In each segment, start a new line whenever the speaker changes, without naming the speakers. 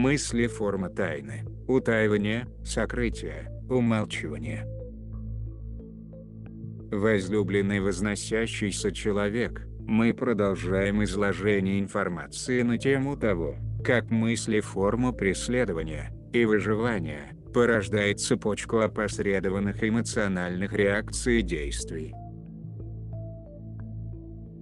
Мысли – форма тайны, утаивания, сокрытия, умалчивания. Возлюбленный возносящийся человек, мы продолжаем изложение информации на тему того, как мысли – форма преследования и выживания, порождает цепочку опосредованных эмоциональных реакций и действий.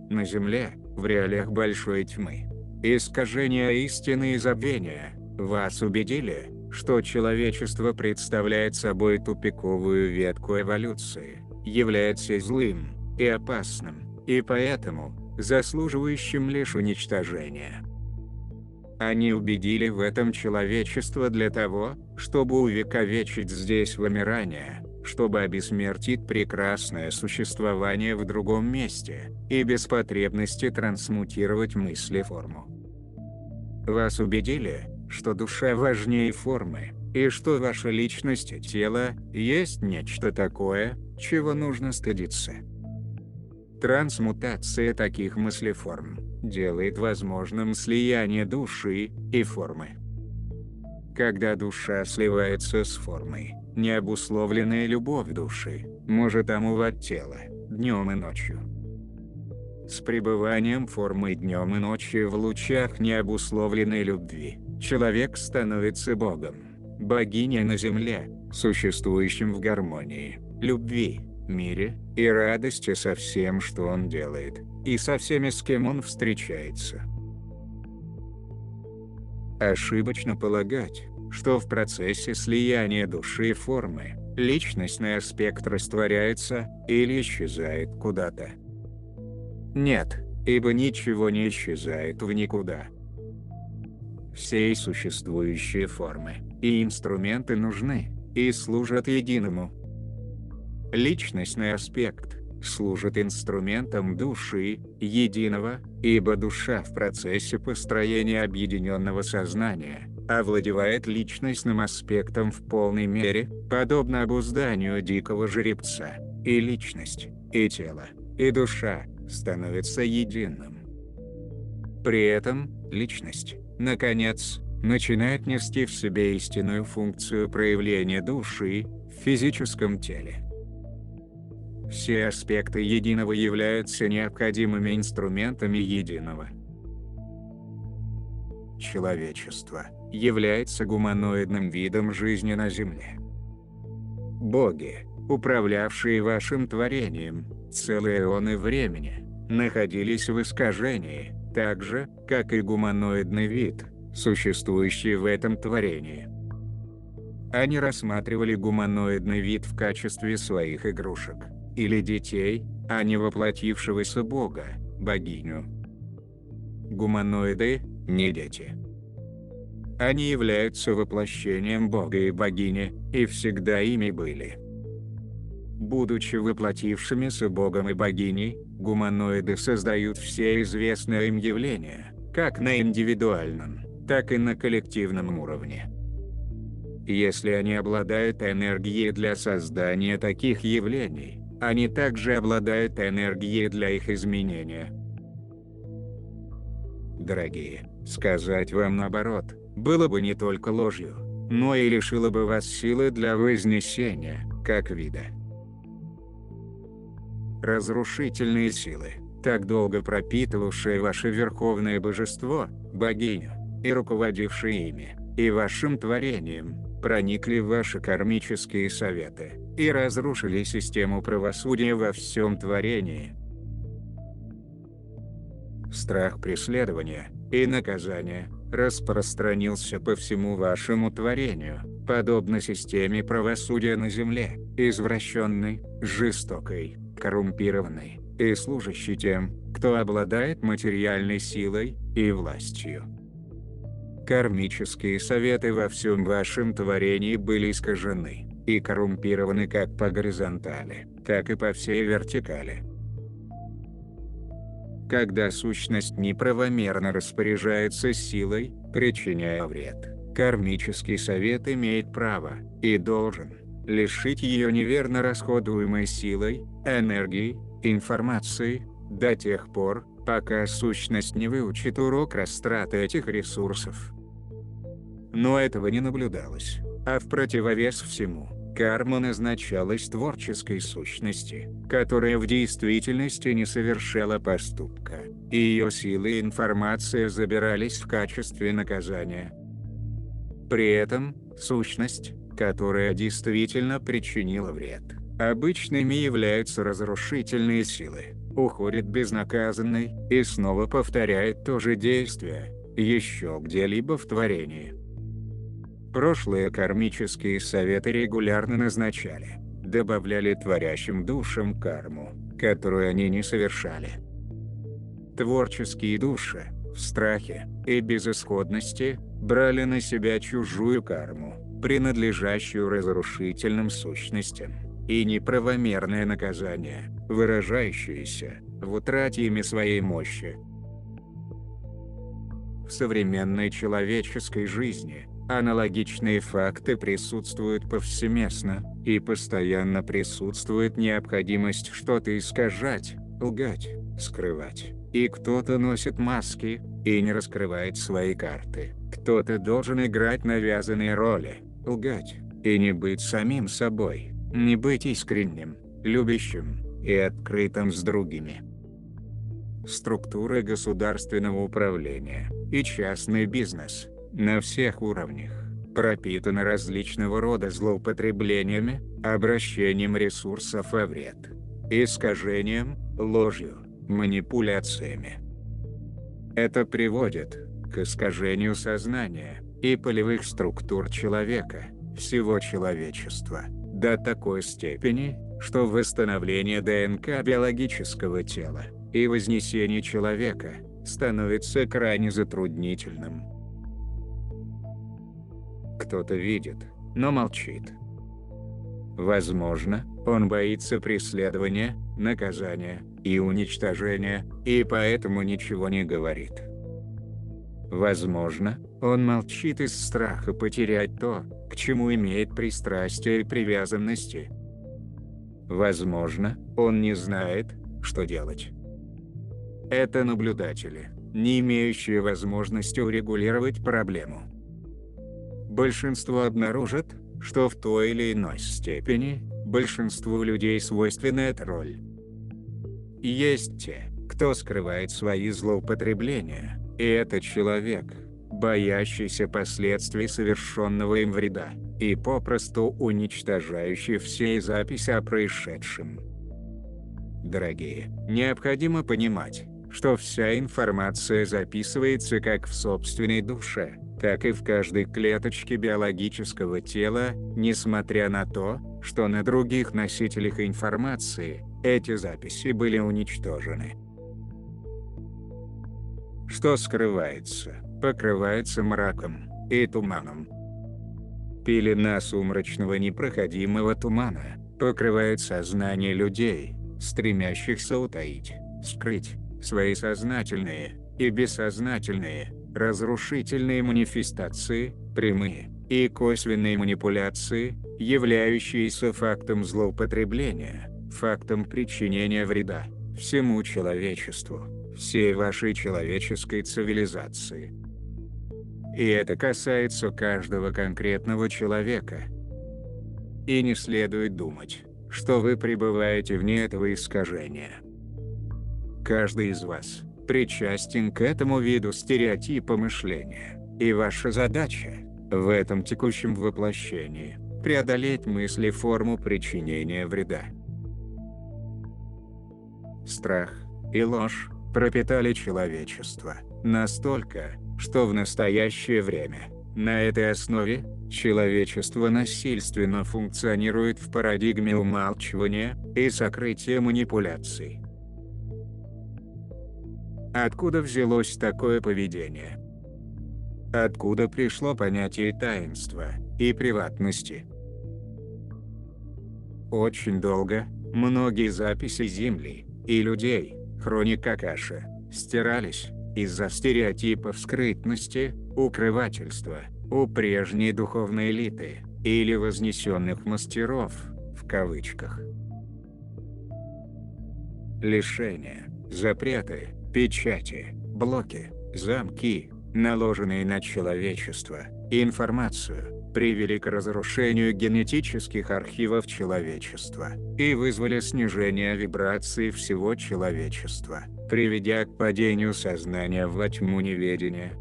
На Земле, в реалиях большой тьмы, искажения истины и забвения, вас убедили, что человечество представляет собой тупиковую ветку эволюции, является злым и опасным, и поэтому заслуживающим лишь уничтожения. Они убедили в этом человечество для того, чтобы увековечить здесь вымирание, чтобы обессмертить прекрасное существование в другом месте, и без потребности трансмутировать мысли в форму. Вас убедили, что душа важнее формы, и что ваша личность и тело есть нечто такое, чего нужно стыдиться. Трансмутация таких мыслеформ делает возможным слияние души и формы. Когда душа сливается с формой, необусловленная любовь души может омывать тело днем и ночью. С пребыванием формы днем и ночью в лучах необусловленной любви, человек становится Богом, богиней на земле, существующим в гармонии, любви, мире и радости со всем, что он делает, и со всеми, с кем он встречается. Ошибочно полагать, что в процессе слияния души и формы, личностный аспект растворяется или исчезает куда-то. Нет, ибо ничего не исчезает в никуда. Все существующие формы и инструменты нужны и служат единому. Личностный аспект служит инструментом души единого, ибо душа в процессе построения объединенного сознания овладевает личностным аспектом в полной мере, подобно обузданию дикого жеребца, и личность, и тело, и душа становятся единым. При этом личность, наконец, начинает нести в себе истинную функцию проявления души в физическом теле. Все аспекты единого являются необходимыми инструментами единого. Человечество является гуманоидным видом жизни на Земле. Боги, управлявшие вашим творением целые эоны времени, находились в искажении, так же, как и гуманоидный вид, существующий в этом творении. Они рассматривали гуманоидный вид в качестве своих игрушек или детей, а не воплотившегося Бога, богиню. Гуманоиды – не дети. Они являются воплощением Бога и богини, и всегда ими были. Будучи воплотившимися Богом и богиней, гуманоиды создают все известные им явления, как на индивидуальном, так и на коллективном уровне. Если они обладают энергией для создания таких явлений, они также обладают энергией для их изменения. Дорогие, сказать вам наоборот, было бы не только ложью, но и лишило бы вас силы для вознесения, как вида. Разрушительные силы, так долго пропитывавшие ваше верховное божество, богиню, и руководившие ими, и вашим творением, проникли в ваши кармические советы, и разрушили систему правосудия во всем творении. Страх преследования и наказания распространился по всему вашему творению, подобно системе правосудия на Земле, извращенной, жестокой, коррумпированной, и служащей тем, кто обладает материальной силой и властью. Кармические советы во всем вашем творении были искажены и коррумпированы как по горизонтали, так и по всей вертикали. Когда сущность неправомерно распоряжается силой, причиняя вред, кармический совет имеет право и должен лишить ее неверно расходуемой силой, энергией, информацией, до тех пор, пока сущность не выучит урок растраты этих ресурсов. Но этого не наблюдалось, а в противовес всему, карма назначалась творческой сущности, которая в действительности не совершала поступка, и ее силы и информация забирались в качестве наказания. При этом, сущность, которая действительно причинила вред, обычными являются разрушительные силы, уходит безнаказанной и снова повторяет то же действие, еще где-либо в творении. Прошлые кармические советы регулярно назначали, добавляли творящим душам карму, которую они не совершали. Творческие души, в страхе и безысходности, брали на себя чужую карму, принадлежащую разрушительным сущностям, и неправомерное наказание, выражающееся в утрате ими своей мощи. В современной человеческой жизни аналогичные факты присутствуют повсеместно, и постоянно присутствует необходимость что-то искажать, лгать, скрывать. И кто-то носит маски и не раскрывает свои карты. Кто-то должен играть навязанные роли, лгать и не быть самим собой, не быть искренним, любящим и открытым с другими. Структура государственного управления и частный бизнес на всех уровнях пропитана различного рода злоупотреблениями, обращением ресурсов во вред, искажением, ложью, манипуляциями. Это приводит к искажению сознания и полевых структур человека, всего человечества, до такой степени, что восстановление ДНК биологического тела и вознесение человека становится крайне затруднительным. Кто-то видит, но молчит. Возможно, он боится преследования, наказания и уничтожения, и поэтому ничего не говорит. Возможно, он молчит из страха потерять то, к чему имеет пристрастие и привязанности. Возможно, он не знает, что делать. Это наблюдатели, не имеющие возможности урегулировать проблему. Большинство обнаружит, что в той или иной степени большинству людей свойственна эта роль. Есть те, кто скрывает свои злоупотребления, и это человек, боящийся последствий совершенного им вреда, и попросту уничтожающий все записи о происшедшем. Дорогие, необходимо понимать, что вся информация записывается как в собственной душе, так и в каждой клеточке биологического тела, несмотря на то, что на других носителях информации эти записи были уничтожены. Что скрывается, покрывается мраком и туманом. Пелена сумрачного непроходимого тумана покрывает сознание людей, стремящихся утаить, скрыть свои сознательные и бессознательные разрушительные манифестации, прямые и косвенные манипуляции, являющиеся фактом злоупотребления, фактом причинения вреда всему человечеству, всей вашей человеческой цивилизации. И это касается каждого конкретного человека. И не следует думать, что вы пребываете вне этого искажения. Каждый из вас причастен к этому виду стереотипа мышления, и ваша задача в этом текущем воплощении – преодолеть мысли форму причинения вреда. Страх и ложь пропитали человечество настолько, что в настоящее время на этой основе человечество насильственно функционирует в парадигме умалчивания и сокрытия манипуляций. Откуда взялось такое поведение? Откуда пришло понятие таинства и приватности? Очень долго многие записи Земли и людей, хроник Акаши, стирались из-за стереотипов скрытности, укрывательства у прежней духовной элиты или вознесенных мастеров, в кавычках. Лишения, запреты, печати, блоки, замки, наложенные на человечество, и информацию, привели к разрушению генетических архивов человечества и вызвали снижение вибраций всего человечества, приведя к падению сознания во тьму неведения.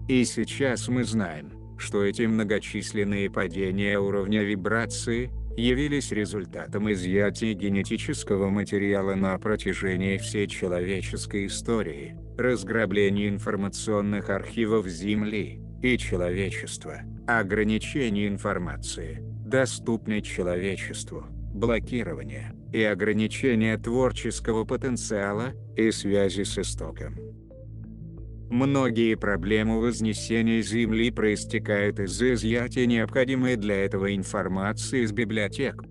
И сейчас мы знаем, что эти многочисленные падения уровня вибрации явились результатом изъятия генетического материала на протяжении всей человеческой истории, разграбления информационных архивов Земли и человечества, ограничения информации, доступной человечеству, блокирования и ограничения творческого потенциала и связи с истоком. Многие проблемы вознесения Земли проистекают из изъятия необходимой для этого информации из библиотек.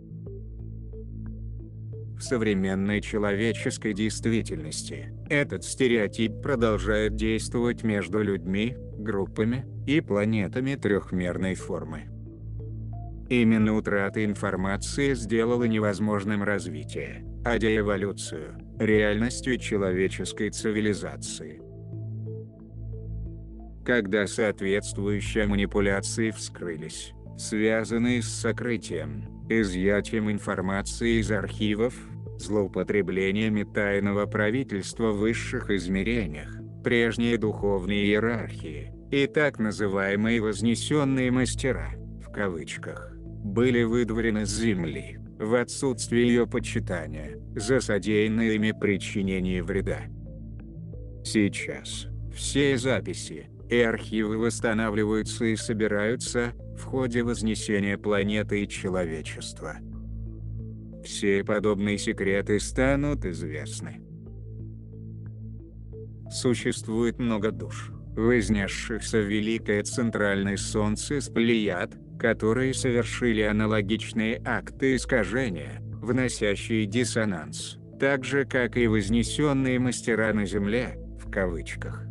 В современной человеческой действительности этот стереотип продолжает действовать между людьми, группами и планетами трехмерной формы. Именно утрата информации сделала невозможным развитие, а деэволюцию реальностью человеческой цивилизации. Когда соответствующие манипуляции вскрылись, связанные с сокрытием, изъятием информации из архивов, злоупотреблениями тайного правительства в высших измерениях, прежние духовные иерархии и так называемые вознесенные мастера, в кавычках, были выдворены с земли, в отсутствие ее почитания, за содеянное ими причинение вреда. Сейчас все записи и архивы восстанавливаются и собираются в ходе вознесения планеты и человечества. Все подобные секреты станут известны. Существует много душ, вознесшихся в великое центральное солнце из Плеяд, которые совершили аналогичные акты искажения, вносящие диссонанс, так же как и вознесенные мастера на Земле, в кавычках.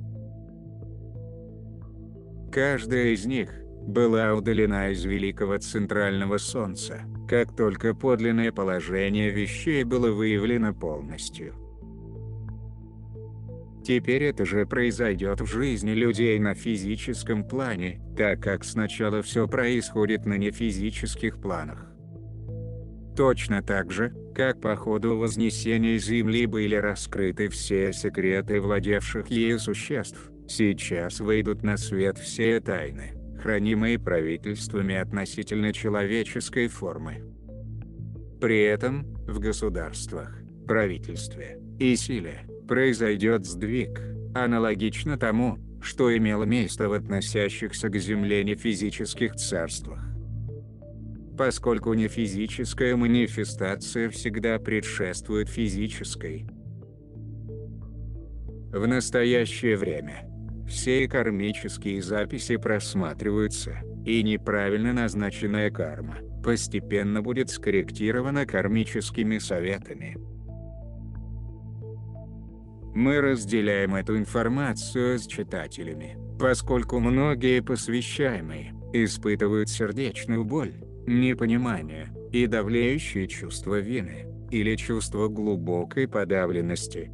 Каждая из них была удалена из великого центрального солнца, как только подлинное положение вещей было выявлено полностью. Теперь это же произойдет в жизни людей на физическом плане, так как сначала все происходит на нефизических планах. Точно так же, как по ходу вознесения Земли были раскрыты все секреты владевших ею существ, сейчас выйдут на свет все тайны, хранимые правительствами относительно человеческой формы. При этом, в государствах, правительстве и силе, произойдет сдвиг, аналогично тому, что имело место в относящихся к Земле нефизических царствах. Поскольку нефизическая манифестация всегда предшествует физической. В настоящее время все кармические записи просматриваются, и неправильно назначенная карма постепенно будет скорректирована кармическими советами. Мы разделяем эту информацию с читателями, поскольку многие посвящаемые испытывают сердечную боль, непонимание и давлеющее чувство вины, или чувство глубокой подавленности.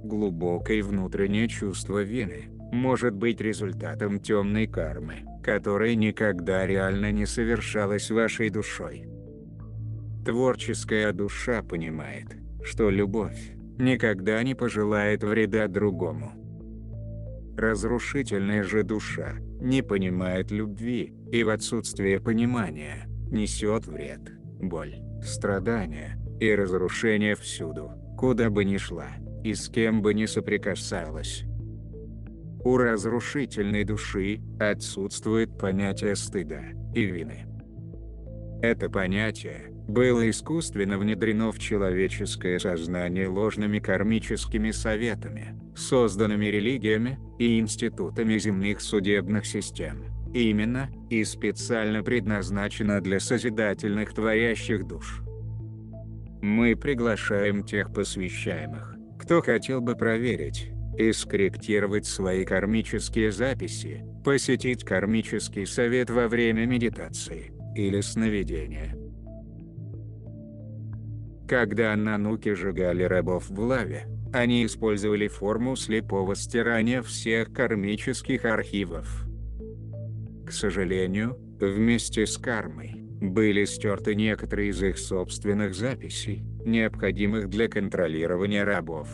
Глубокое внутреннее чувство вины может быть результатом темной кармы, которая никогда реально не совершалась вашей душой. Творческая душа понимает, что любовь никогда не пожелает вреда другому. Разрушительная же душа не понимает любви и в отсутствие понимания несет вред, боль, страдания и разрушение всюду, куда бы ни шла и с кем бы ни соприкасалась. У разрушительной души отсутствует понятие стыда и вины. Это понятие было искусственно внедрено в человеческое сознание ложными кармическими советами, созданными религиями и институтами земных судебных систем, именно и специально предназначено для созидательных творящих душ. Мы приглашаем тех посвящаемых, кто хотел бы проверить и скорректировать свои кармические записи, посетить кармический совет во время медитации или сновидения. Когда нануки сжигали рабов в лаве, они использовали форму слепого стирания всех кармических архивов. К сожалению, вместе с кармой, были стерты некоторые из их собственных записей, необходимых для контролирования рабов.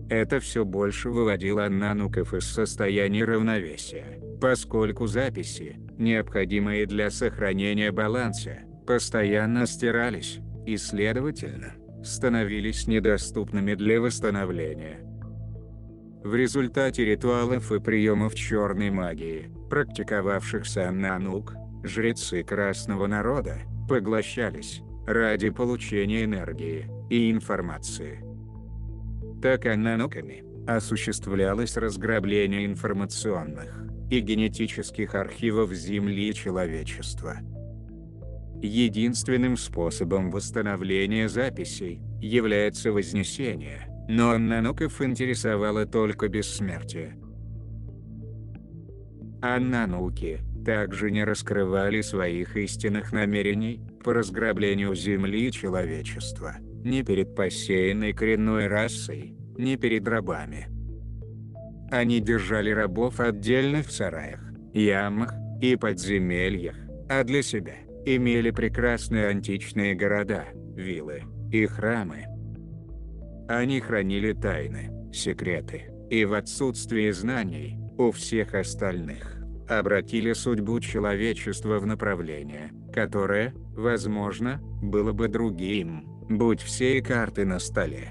Это все больше выводило аннануков из состояния равновесия, поскольку записи, необходимые для сохранения баланса, постоянно стирались, и, следовательно, становились недоступными для восстановления. В результате ритуалов и приемов черной магии, практиковавшихся аннанук, жрецы красного народа поглощались ради получения энергии и информации. Так аннануками осуществлялось разграбление информационных и генетических архивов Земли и человечества. Единственным способом восстановления записей является вознесение, но аннануков интересовало только бессмертие. Аннануки также не раскрывали своих истинных намерений по разграблению Земли и человечества, ни перед посеянной коренной расой, ни перед рабами. Они держали рабов отдельно в сараях, ямах и подземельях, а для себя имели прекрасные античные города, виллы и храмы. Они хранили тайны, секреты, и в отсутствие знаний у всех остальных обратили судьбу человечества в направление, которое, возможно, было бы другим, будь все карты на столе.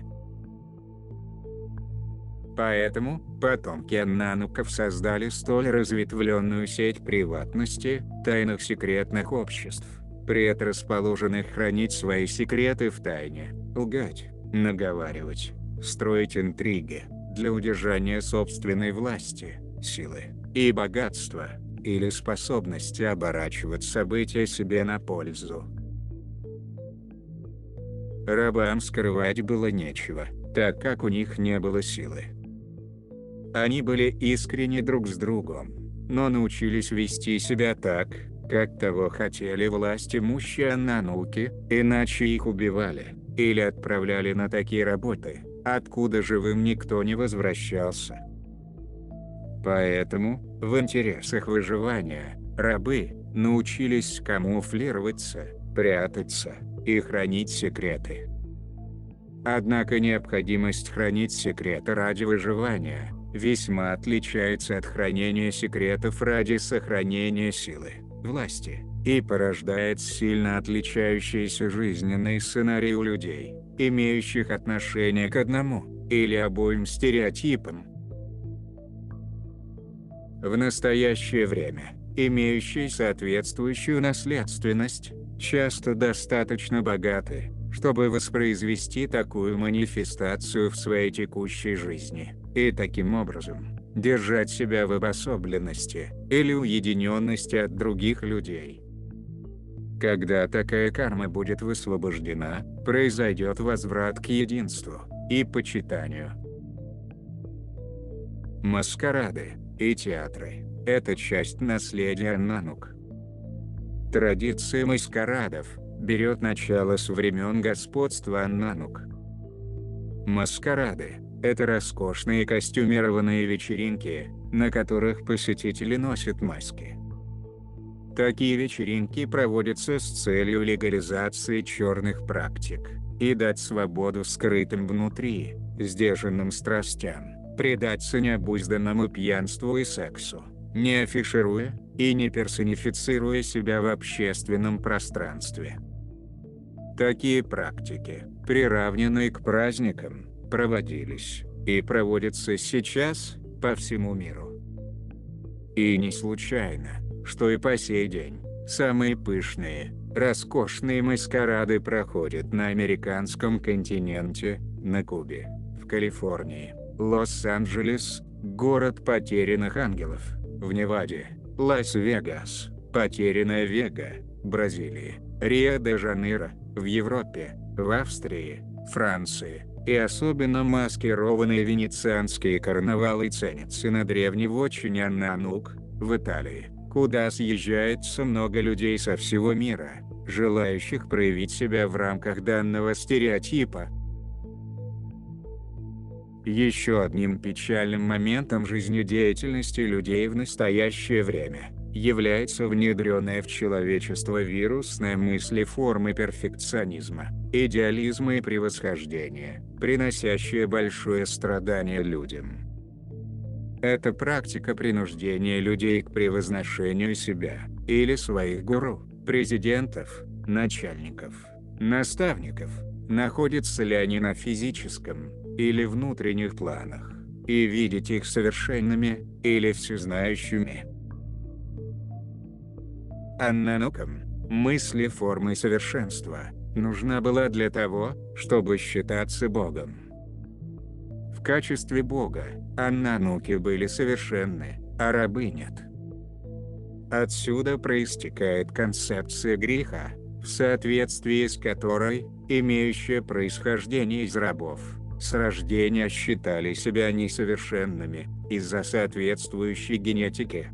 Поэтому потомки аннануков создали столь разветвленную сеть приватности, тайных секретных обществ, предрасположенных хранить свои секреты в тайне, лгать, наговаривать, строить интриги для удержания собственной власти, силы и богатства, или способности оборачивать события себе на пользу. Рабам скрывать было нечего, так как у них не было силы. Они были искренни друг с другом, но научились вести себя так, как того хотели власть имущие аннануки, иначе их убивали, или отправляли на такие работы, откуда живым никто не возвращался. Поэтому, в интересах выживания, рабы научились камуфлироваться, прятаться и хранить секреты. Однако необходимость хранить секреты ради выживания весьма отличается от хранения секретов ради сохранения силы, власти, и порождает сильно отличающиеся жизненные сценарии у людей, имеющих отношение к одному или обоим стереотипам. В настоящее время, имеющие соответствующую наследственность, часто достаточно богаты, чтобы воспроизвести такую манифестацию в своей текущей жизни, и таким образом держать себя в обособленности или уединенности от других людей. Когда такая карма будет высвобождена, произойдет возврат к единству и почитанию. Маскарады и театры – это часть наследия аннанук. Традиция маскарадов берет начало с времен господства аннанук. Маскарады – это роскошные костюмированные вечеринки, на которых посетители носят маски. Такие вечеринки проводятся с целью легализации черных практик и дать свободу скрытым внутри, сдержанным страстям, предаться необузданному пьянству и сексу, не афишируя и не персонифицируя себя в общественном пространстве. Такие практики, приравненные к праздникам, проводились и проводятся сейчас по всему миру. И не случайно, что и по сей день самые пышные, роскошные маскарады проходят на американском континенте, на Кубе, в Калифорнии, Лос-Анджелес, город потерянных ангелов, в Неваде, Лас-Вегас, потерянная Вега, Бразилии, Рио-де-Жанейро, в Европе, в Австрии, Франции, и особенно маскированные венецианские карнавалы ценятся на древневотчине аннанук, в Италии, куда съезжается много людей со всего мира, желающих проявить себя в рамках данного стереотипа. Еще одним печальным моментом жизнедеятельности людей в настоящее время является внедренная в человечество вирусная мыслеформа перфекционизма, идеализма и превосхождения, приносящая большое страдание людям. Это практика принуждения людей к превозношению себя, или своих гуру, президентов, начальников, наставников, находятся ли они на физическом или внутренних планах, и видеть их совершенными или всезнающими. Аннанукам, мысли формы совершенства, нужна была для того, чтобы считаться Богом. В качестве Бога, аннануки были совершенны, а рабы нет. Отсюда проистекает концепция греха, в соответствии с которой, имеющая происхождение из рабов, с рождения считали себя несовершенными, из-за соответствующей генетики.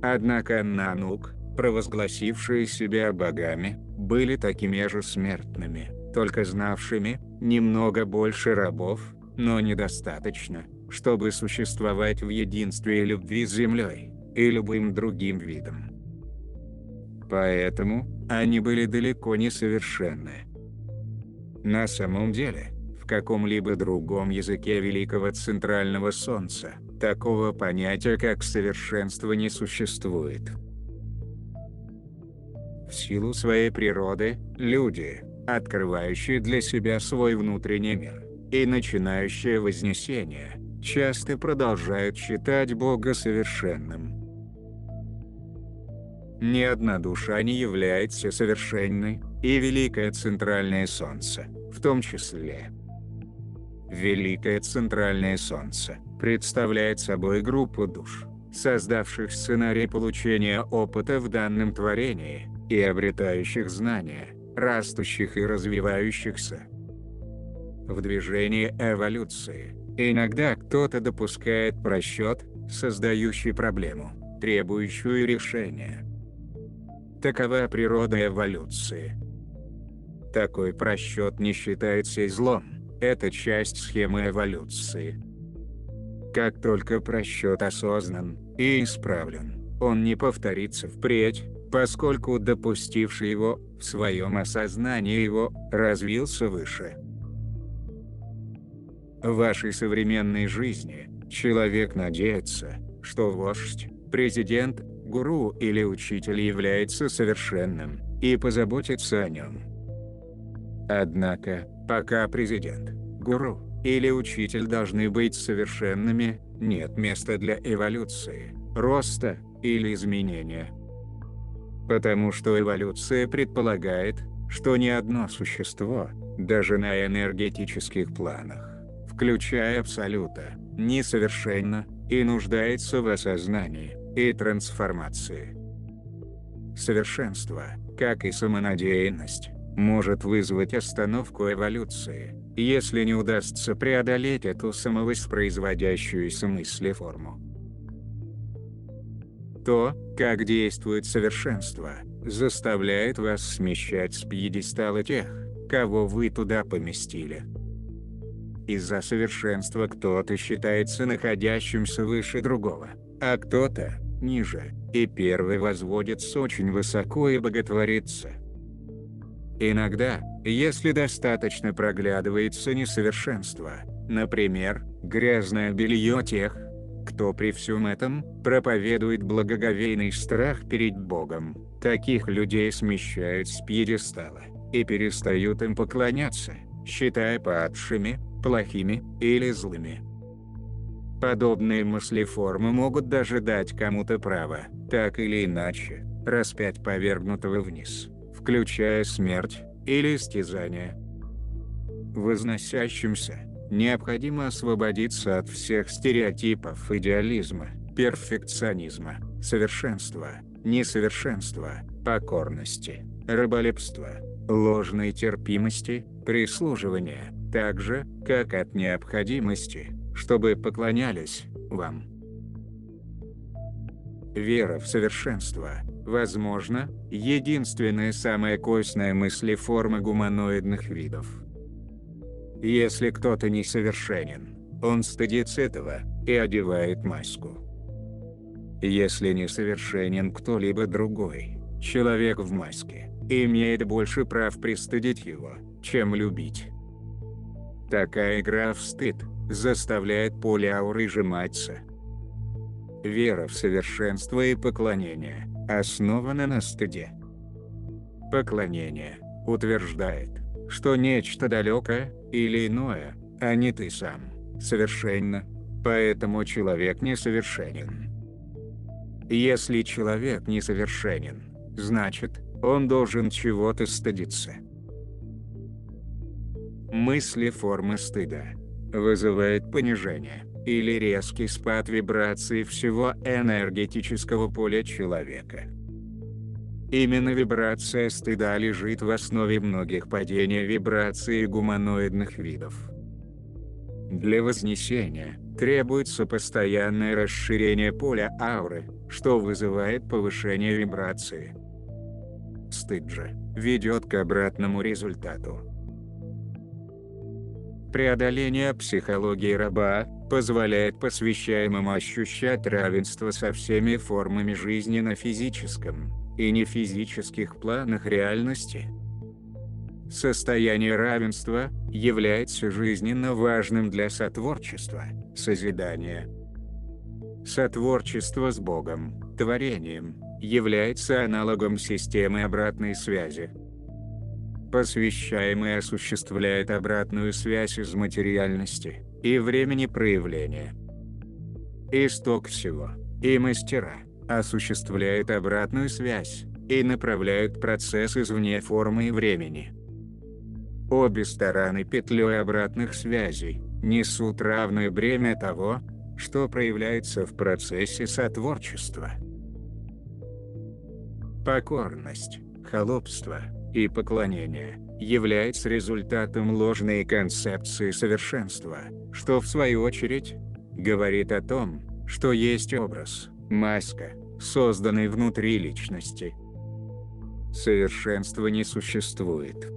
Однако аннанук, провозгласившие себя богами, были такими же смертными, только знавшими немного больше рабов, но недостаточно, чтобы существовать в единстве и любви с землей и любым другим видом. Поэтому они были далеко не совершенны. На самом деле, в каком-либо другом языке Великого Центрального Солнца, такого понятия как совершенство не существует. В силу своей природы, люди, открывающие для себя свой внутренний мир и начинающие вознесение, часто продолжают считать Бога совершенным. Ни одна душа не является совершенной, и Великое Центральное Солнце, в том числе. Великое Центральное Солнце представляет собой группу душ, создавших сценарий получения опыта в данном творении, и обретающих знания, растущих и развивающихся. В движении эволюции, иногда кто-то допускает просчет, создающий проблему, требующую решения. Такова природа эволюции. Такой просчет не считается злом, это часть схемы эволюции. Как только просчет осознан и исправлен, он не повторится впредь, поскольку допустивший его, в своем осознании его, развился выше. В вашей современной жизни, человек надеется, что вождь, президент, гуру или учитель является совершенным, и позаботится о нем. Однако, пока президент, гуру или учитель должны быть совершенными, нет места для эволюции, роста или изменения. Потому что эволюция предполагает, что ни одно существо, даже на энергетических планах, включая Абсолюта, несовершенно и нуждается в осознании и трансформации. Совершенство, как и самонадеянность, может вызвать остановку эволюции, если не удастся преодолеть эту самовоспроизводящуюся мыслеформу. То, как действует совершенство, заставляет вас смещать с пьедестала тех, кого вы туда поместили. Из-за совершенства кто-то считается находящимся выше другого, а кто-то – ниже, и первый возводится очень высоко и боготворится. Иногда, если достаточно проглядывается несовершенство, например, грязное белье тех, кто при всем этом проповедует благоговейный страх перед Богом, таких людей смещают с пьедестала и перестают им поклоняться, считая падшими, плохими или злыми. Подобные мыслеформы могут даже дать кому-то право, так или иначе, распять повергнутого вниз, включая смерть или истязание. Возносящимся необходимо освободиться от всех стереотипов идеализма, перфекционизма, совершенства, несовершенства, покорности, раболепства, ложной терпимости, прислуживания, так же, как от необходимости, чтобы поклонялись вам. Вера в совершенство, возможно, единственная самая костная мыслеформа гуманоидных видов. Если кто-то несовершенен, он стыдится этого и одевает маску. Если несовершенен кто-либо другой, человек в маске имеет больше прав пристыдить его, чем любить. Такая игра в стыд заставляет поле ауры сжиматься. Вера в совершенство и поклонение основана на стыде. Поклонение утверждает, что нечто далекое или иное, а не ты сам, совершенно, поэтому человек несовершенен. Если человек несовершенен, значит, он должен чего-то стыдиться. Мысли формы стыда вызывает понижение или резкий спад вибраций всего энергетического поля человека. Именно вибрация стыда лежит в основе многих падений вибраций гуманоидных видов. Для вознесения требуется постоянное расширение поля ауры, что вызывает повышение вибрации. Стыд же ведет к обратному результату. Преодоление психологии раба позволяет посвящаемому ощущать равенство со всеми формами жизни на физическом и нефизических планах реальности. Состояние равенства является жизненно важным для сотворчества, созидания. Сотворчество с Богом, творением, является аналогом системы обратной связи. Посвящаемый осуществляет обратную связь из материальности и времени проявления. Исток всего и мастера осуществляют обратную связь и направляют процесс извне формы и времени. Обе стороны петлей обратных связей несут равное бремя того, что проявляется в процессе сотворчества. Покорность, холопство и поклонение является результатом ложной концепции совершенства, что в свою очередь говорит о том, что есть образ, маска, созданный внутри личности. Совершенства не существует.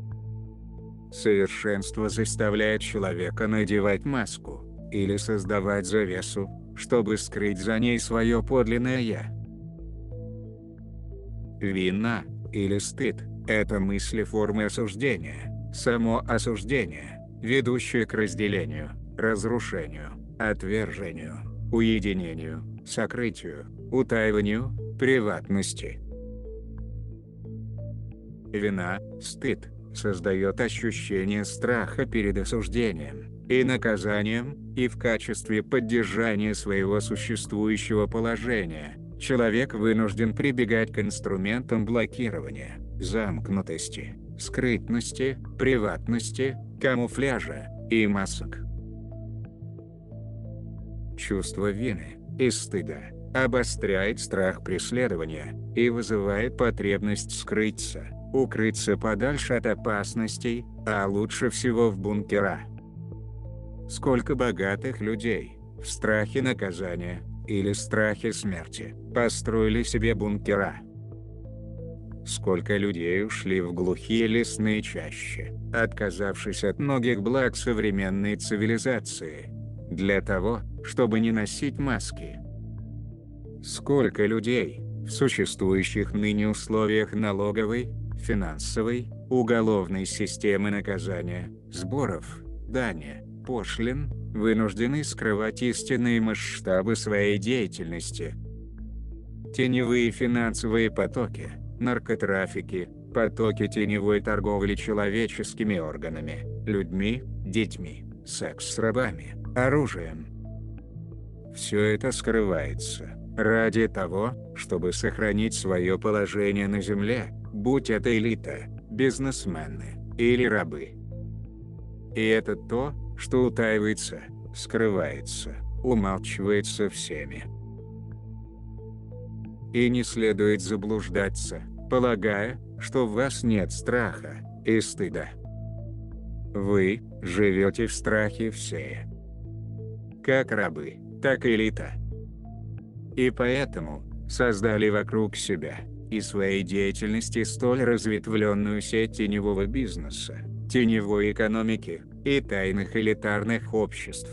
Совершенство заставляет человека надевать маску или создавать завесу, чтобы скрыть за ней свое подлинное «я». Вина или стыд – это мысли формы осуждения, само осуждение, ведущее к разделению, разрушению, отвержению, уединению, сокрытию, утаиванию, приватности. Вина, стыд, создает ощущение страха перед осуждением и наказанием, и в качестве поддержания своего существующего положения человек вынужден прибегать к инструментам блокирования, замкнутости, скрытности, приватности, камуфляжа и масок. Чувство вины и стыда обостряет страх преследования и вызывает потребность скрыться, укрыться подальше от опасностей, а лучше всего в бункера. Сколько богатых людей, в страхе наказания или страхе смерти, построили себе бункера. Сколько людей ушли в глухие лесные чащи, отказавшись от многих благ современной цивилизации, для того, чтобы не носить маски. Сколько людей, в существующих ныне условиях налоговой, финансовой, уголовной системы наказания, сборов, дани, пошлин, вынуждены скрывать истинные масштабы своей деятельности. Теневые финансовые потоки, наркотрафики, потоки теневой торговли человеческими органами, людьми, детьми, секс с рабами, оружием. Все это скрывается ради того, чтобы сохранить свое положение на земле, будь это элита, бизнесмены или рабы. И это то, что утаивается, скрывается, умалчивается всеми. И не следует заблуждаться, полагая, что в вас нет страха и стыда. Вы живете в страхе все. Как рабы, так и элита. И поэтому создали вокруг себя и своей деятельности столь разветвленную сеть теневого бизнеса, теневой экономики и тайных элитарных обществ.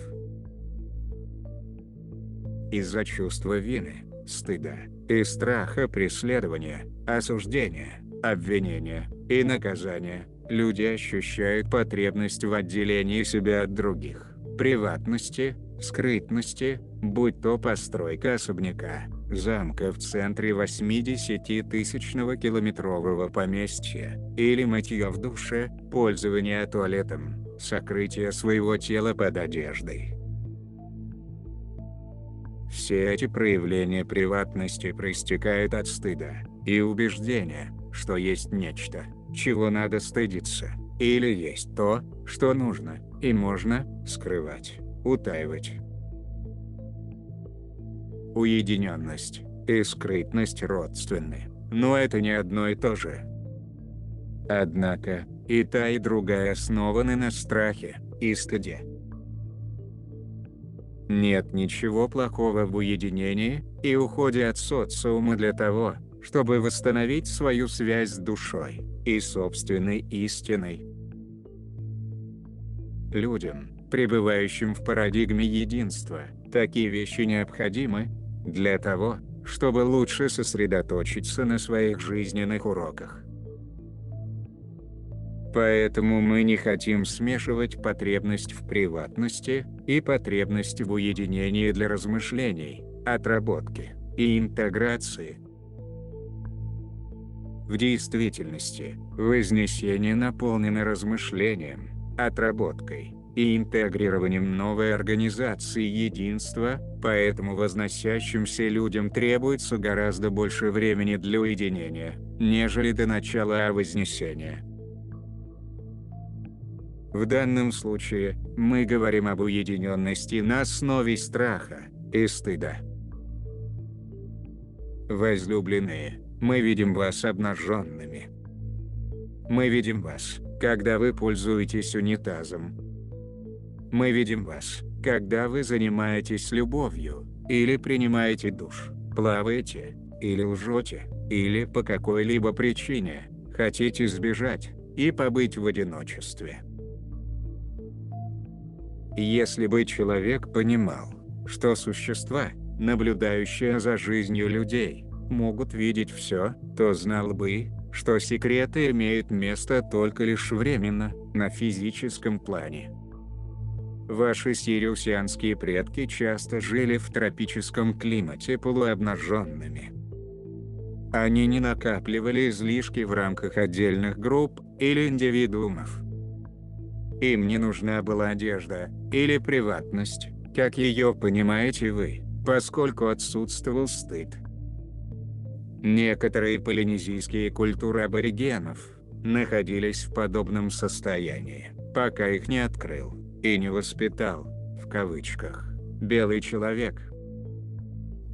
Из-за чувства вины, стыда и страха преследования, осуждения, обвинения и наказания, люди ощущают потребность в отделении себя от других, приватности, скрытности, будь то постройка особняка, замка в центре 80-тысячного километрового поместья, или мытье в душе, пользование туалетом, сокрытие своего тела под одеждой. Все эти проявления приватности проистекают от стыда и убеждения, что есть нечто, чего надо стыдиться, или есть то, что нужно и можно скрывать, утаивать. Уединенность и скрытность родственны, но это не одно и то же. Однако, и та, и другая основаны на страхе и стыде. Нет ничего плохого в уединении и уходе от социума для того, чтобы восстановить свою связь с душой и собственной истиной. Людям, пребывающим в парадигме единства, такие вещи необходимы для того, чтобы лучше сосредоточиться на своих жизненных уроках. Поэтому мы не хотим смешивать потребность в приватности и потребность в уединении для размышлений, отработки и интеграции. В действительности, Вознесение наполнено размышлением, отработкой и интегрированием новой организации единства, поэтому возносящимся людям требуется гораздо больше времени для уединения, нежели до начала Вознесения. В данном случае, мы говорим об уединенности на основе страха и стыда. Возлюбленные, мы видим вас обнаженными. Мы видим вас, когда вы пользуетесь унитазом. Мы видим вас, когда вы занимаетесь любовью, или принимаете душ, плаваете, или лжете, или по какой-либо причине хотите сбежать и побыть в одиночестве. Если бы человек понимал, что существа, наблюдающие за жизнью людей, могут видеть все, то знал бы, что секреты имеют место только лишь временно, на физическом плане. Ваши сириусианские предки часто жили в тропическом климате полуобнаженными. Они не накапливали излишки в рамках отдельных групп или индивидуумов. Им не нужна была одежда или приватность, как ее понимаете вы, поскольку отсутствовал стыд. Некоторые полинезийские культуры аборигенов находились в подобном состоянии, пока их не открыл и не воспитал, в кавычках, белый человек.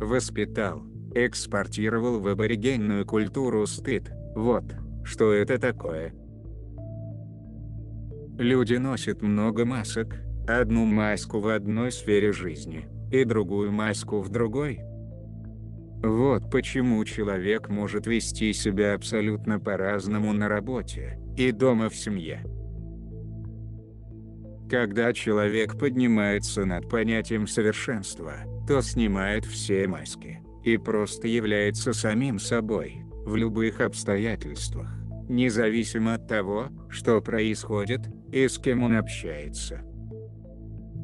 Воспитал, экспортировал в аборигенную культуру стыд. Вот, что это такое. Люди носят много масок, одну маску в одной сфере жизни, и другую маску в другой. Вот почему человек может вести себя абсолютно по-разному на работе и дома в семье. Когда человек поднимается над понятием совершенства, то снимает все маски и просто является самим собой, в любых обстоятельствах, независимо от того, что происходит и с кем он общается.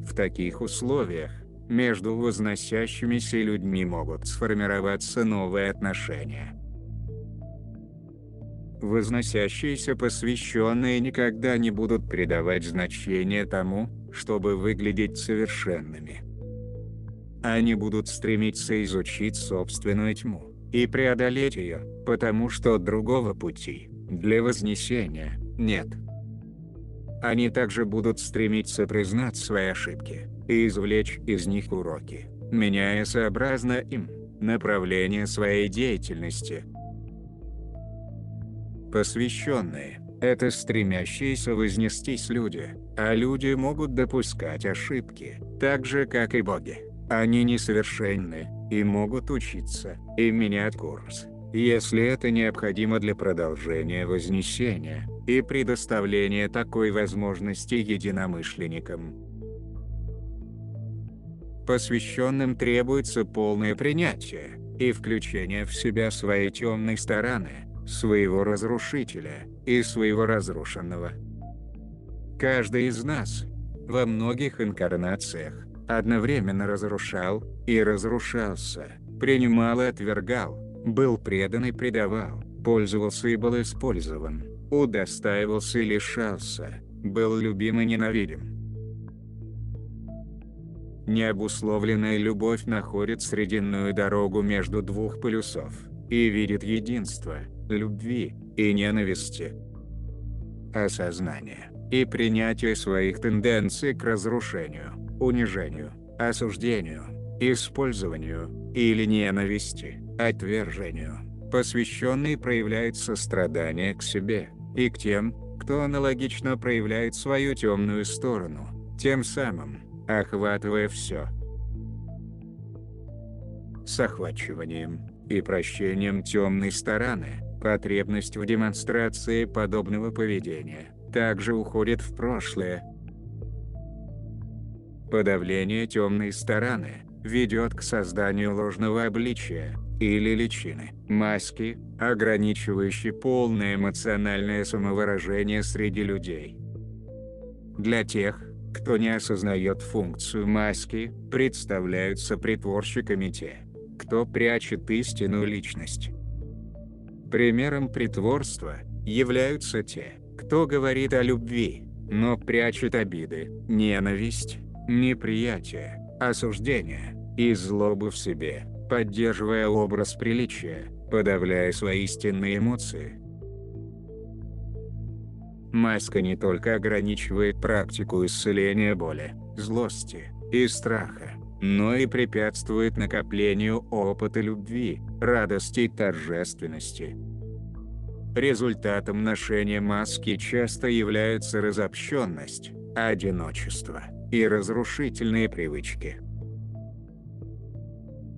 В таких условиях, между возносящимися людьми могут сформироваться новые отношения. Возносящиеся посвященные никогда не будут придавать значения тому, чтобы выглядеть совершенными. Они будут стремиться изучить собственную тьму и преодолеть ее, потому что другого пути для вознесения нет. Они также будут стремиться признать свои ошибки и извлечь из них уроки, меняя сообразно им направление своей деятельности. Посвященные – это стремящиеся вознестись люди, а люди могут допускать ошибки, так же как и боги. Они несовершенны и могут учиться и менять курс, если это необходимо для продолжения вознесения и предоставления такой возможности единомышленникам. Посвященным требуется полное принятие и включение в себя своей темной стороны, своего разрушителя и своего разрушенного. Каждый из нас, во многих инкарнациях, одновременно разрушал и разрушался, принимал и отвергал, был предан и предавал, пользовался и был использован, удостаивался и лишался, был любим и ненавидим. Необусловленная любовь находит срединную дорогу между двух полюсов и видит единство любви и ненависти. Осознание и принятие своих тенденций к разрушению, унижению, осуждению, использованию или ненависти, отвержению, посвященный проявляет сострадание к себе и к тем, кто аналогично проявляет свою темную сторону, тем самым охватывая все. С охвачиванием и прощением темной стороны, потребность в демонстрации подобного поведения также уходит в прошлое. Подавление темной стороны ведет к созданию ложного обличия или личины, маски, ограничивающей полное эмоциональное самовыражение среди людей. Для тех, кто не осознает функцию маски, представляются притворщиками те, кто прячет истинную личность. Примером притворства являются те, кто говорит о любви, но прячет обиды, ненависть, неприятие, осуждение и злобу в себе, поддерживая образ приличия, подавляя свои истинные эмоции. Маска не только ограничивает практику исцеления боли, злости и страха, но и препятствует накоплению опыта любви, радости и торжественности. Результатом ношения маски часто являются разобщенность, одиночество и разрушительные привычки.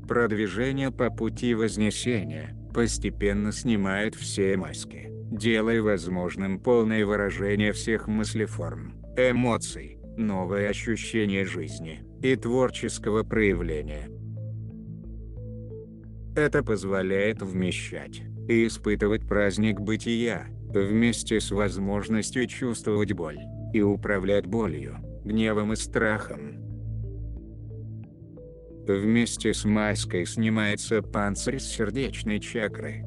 Продвижение по пути вознесения постепенно снимает все маски, делая возможным полное выражение всех мыслеформ, эмоций, новое ощущение жизни и творческого проявления. Это позволяет вмещать и испытывать праздник бытия, вместе с возможностью чувствовать боль и управлять болью, гневом и страхом. Вместе с маской снимается панцирь с сердечной чакры.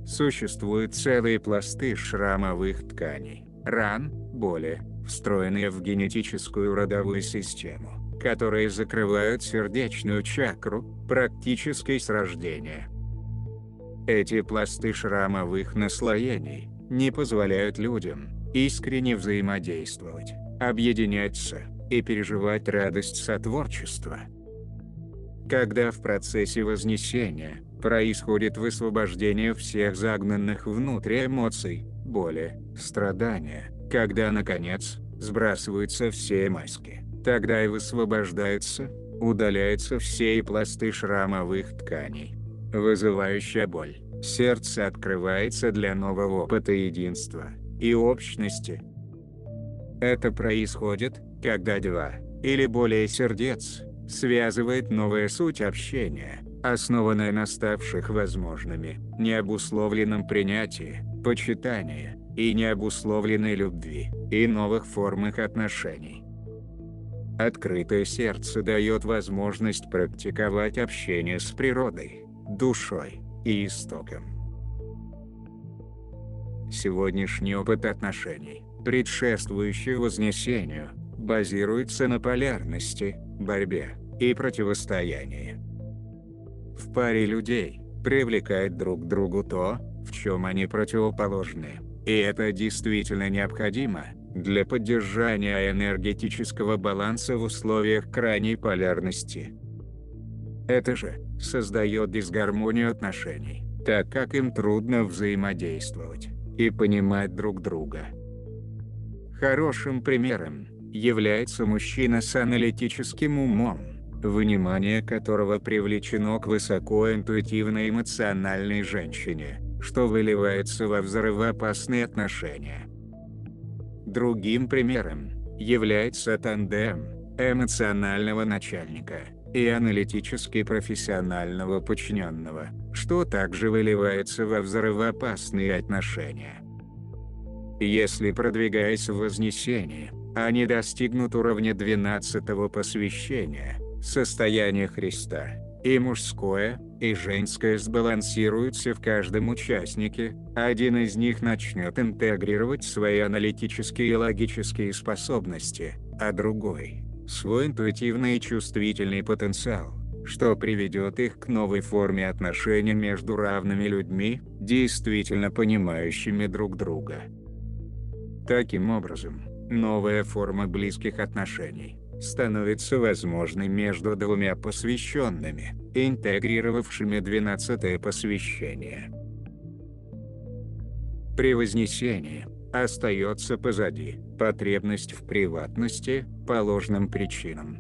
Существуют целые пласты шрамовых тканей, ран, боли, встроенные в генетическую родовую систему, которые закрывают сердечную чакру практически с рождения. Эти пласты шрамовых наслоений не позволяют людям искренне взаимодействовать, объединяться и переживать радость сотворчества. Когда в процессе вознесения происходит высвобождение всех загнанных внутрь эмоций, боли, страдания, когда, наконец, сбрасываются все маски, тогда и высвобождаются, удаляются все пласты шрамовых тканей, вызывающая боль. Сердце открывается для нового опыта единства и общности. Это происходит, когда два или более сердец связывает новая суть общения, основанная на ставших возможными, необусловленном принятии, почитании и необусловленной любви, и новых формах отношений. Открытое сердце дает возможность практиковать общение с природой, душой и истоком. Сегодняшний опыт отношений, предшествующий вознесению, базируется на полярности, борьбе и противостоянии. В паре людей привлекает друг к другу то, в чем они противоположны, и это действительно необходимо для поддержания энергетического баланса в условиях крайней полярности. Это же создает дисгармонию отношений, так как им трудно взаимодействовать и понимать друг друга. Хорошим примером является мужчина с аналитическим умом, внимание которого привлечено к высокоинтуитивной эмоциональной женщине, что выливается во взрывоопасные отношения. Другим примером является тандем эмоционального начальника и аналитически профессионального подчиненного, что также выливается во взрывоопасные отношения. Если, продвигаясь в вознесении, они достигнут уровня 12-го посвящения, состояния Христа, и мужское, и женское сбалансируются в каждом участнике, один из них начнет интегрировать свои аналитические и логические способности, а другой – свой интуитивный и чувствительный потенциал, что приведет их к новой форме отношений между равными людьми, действительно понимающими друг друга. Таким образом, новая форма близких отношений становится возможной между двумя посвященными, интегрировавшими 12-е посвящение. При вознесении остается позади потребность в приватности по ложным причинам.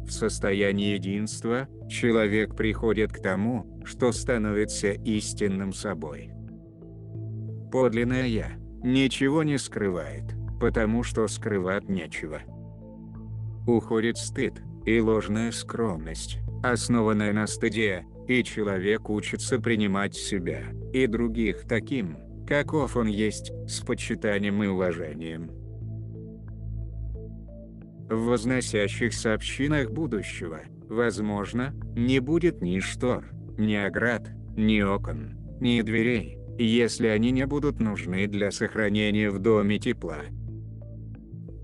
В состоянии единства человек приходит к тому, что становится истинным собой. Подлинное «Я» ничего не скрывает, потому что скрывать нечего. Уходит стыд и ложная скромность, основанная на стыде, и человек учится принимать себя и других таким, каков он есть, с почитанием и уважением. В возносящихся общинах будущего, возможно, не будет ни штор, ни оград, ни окон, ни дверей, если они не будут нужны для сохранения в доме тепла.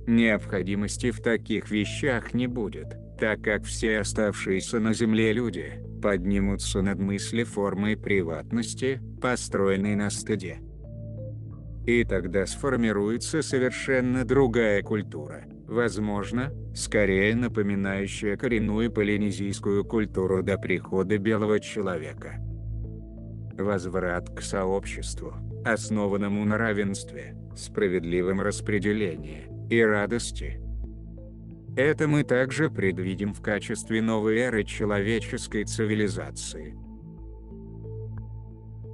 Необходимости в таких вещах не будет, так как все оставшиеся на земле люди поднимутся над мыслью формой приватности, построенной на стыде. И тогда сформируется совершенно другая культура, возможно, скорее напоминающая коренную полинезийскую культуру до прихода белого человека. Возврат к сообществу, основанному на равенстве, справедливом распределении и радости. Это мы также предвидим в качестве новой эры человеческой цивилизации.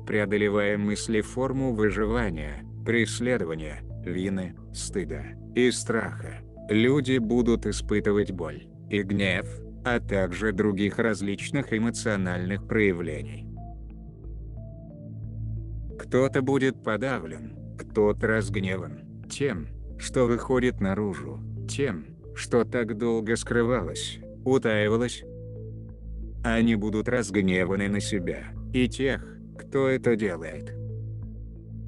Преодолевая мыслеформу выживания, преследования, вины, стыда и страха, люди будут испытывать боль и гнев, а также других различных эмоциональных проявлений. Кто-то будет подавлен, кто-то разгневан тем, что выходит наружу, тем, что так долго скрывалось, утаивалось. Они будут разгневаны на себя и тех, кто это делает.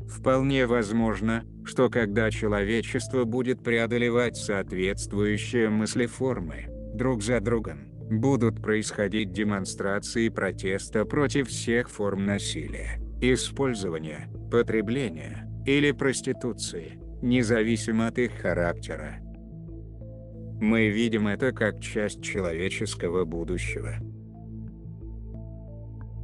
Вполне возможно, что когда человечество будет преодолевать соответствующие мыслеформы, друг за другом, будут происходить демонстрации протеста против всех форм насилия, использования, потребления или проституции, независимо от их характера. Мы видим это как часть человеческого будущего.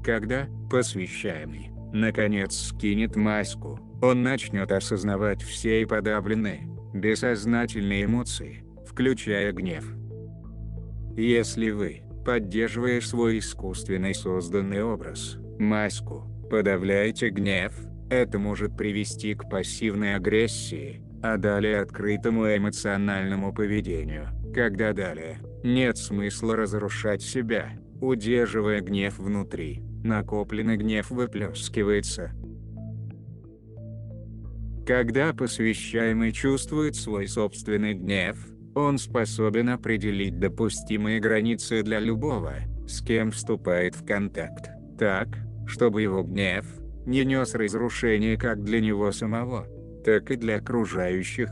Когда посвящаемый, наконец, скинет маску, он начнет осознавать все подавленные, бессознательные эмоции, включая гнев. Если вы, поддерживая свой искусственный созданный образ, маску, подавляете гнев, это может привести к пассивной агрессии, а далее открытому эмоциональному поведению, когда далее нет смысла разрушать себя, удерживая гнев внутри, накопленный гнев выплескивается. Когда посвящаемый чувствует свой собственный гнев, он способен определить допустимые границы для любого, с кем вступает в контакт, так, чтобы его гнев не нес разрушения как для него самого, так и для окружающих.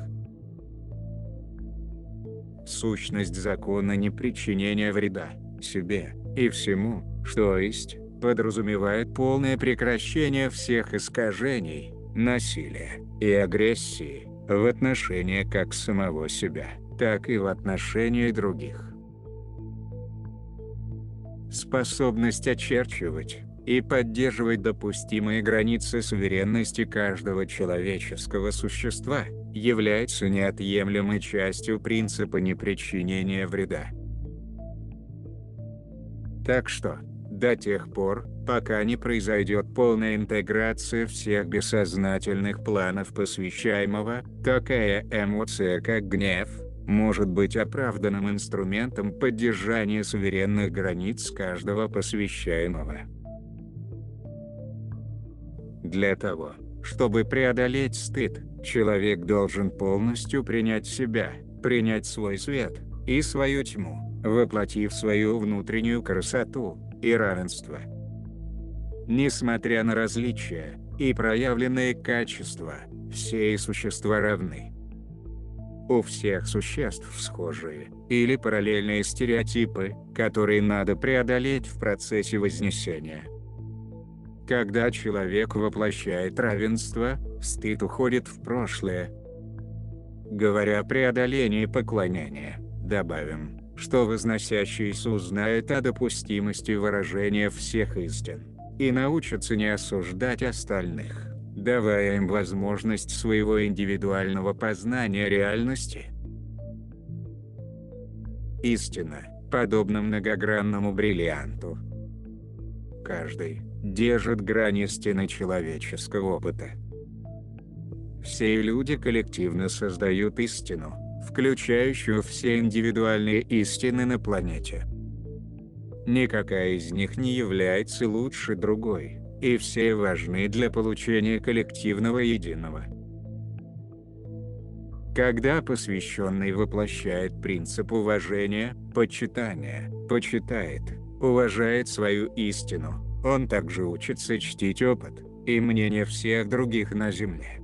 Сущность закона непричинения вреда себе и всему, что есть, подразумевает полное прекращение всех искажений, насилия и агрессии в отношении как самого себя, так и в отношении других. Способность очерчивать и поддерживать допустимые границы суверенности каждого человеческого существа является неотъемлемой частью принципа непричинения вреда. Так что, до тех пор, пока не произойдет полная интеграция всех бессознательных планов посвящаемого, такая эмоция как гнев может быть оправданным инструментом поддержания суверенных границ каждого посвящаемого. Для того, чтобы преодолеть стыд, человек должен полностью принять себя, принять свой свет и свою тьму, воплотив свою внутреннюю красоту и равенство. Несмотря на различия и проявленные качества, все существа равны. У всех существ схожие или параллельные стереотипы, которые надо преодолеть в процессе вознесения. Когда человек воплощает равенство, стыд уходит в прошлое. Говоря о преодолении поклонения, добавим, что возносящийся узнает о допустимости выражения всех истин и научится не осуждать остальных, давая им возможность своего индивидуального познания реальности. Истина, подобна многогранному бриллианту. Каждый держит грань истины человеческого опыта. Все люди коллективно создают истину, включающую все индивидуальные истины на планете. Никакая из них не является лучше другой, и все важны для получения коллективного единого. Когда посвященный воплощает принцип уважения, почитает, уважает свою истину, он также учится чтить опыт и мнение всех других на Земле.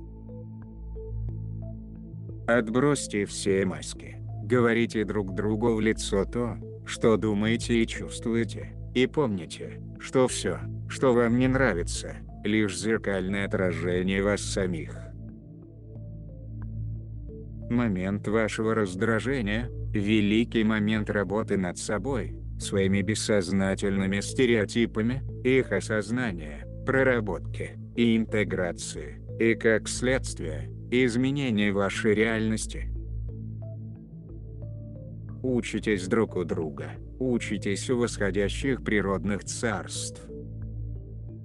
Отбросьте все маски, говорите друг другу в лицо то, что думаете и чувствуете, и помните, что все, что вам не нравится, лишь зеркальное отражение вас самих. Момент вашего раздражения – великий момент работы над собой, своими бессознательными стереотипами, их осознания, проработки и интеграции, и как следствие, изменения вашей реальности. Учитесь друг у друга, учитесь у восходящих природных царств.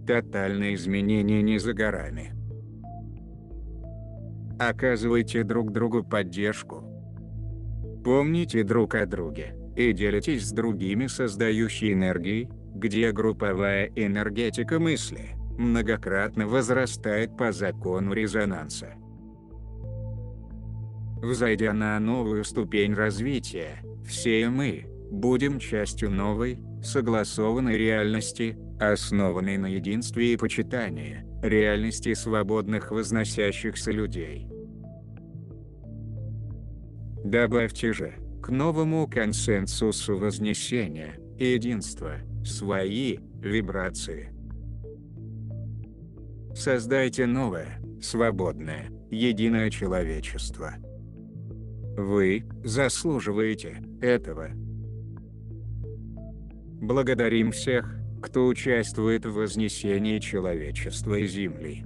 Тотальные изменения не за горами. Оказывайте друг другу поддержку. Помните друг о друге и делитесь с другими создающей энергией, где групповая энергетика мысли многократно возрастает по закону резонанса. Взойдя на новую ступень развития, все мы будем частью новой, согласованной реальности, основанной на единстве и почитании, реальности свободных возносящихся людей. Добавьте же к новому консенсусу вознесения и единства свои вибрации. Создайте новое, свободное, единое человечество. Вы заслуживаете этого. Благодарим всех, кто участвует в вознесении человечества и Земли.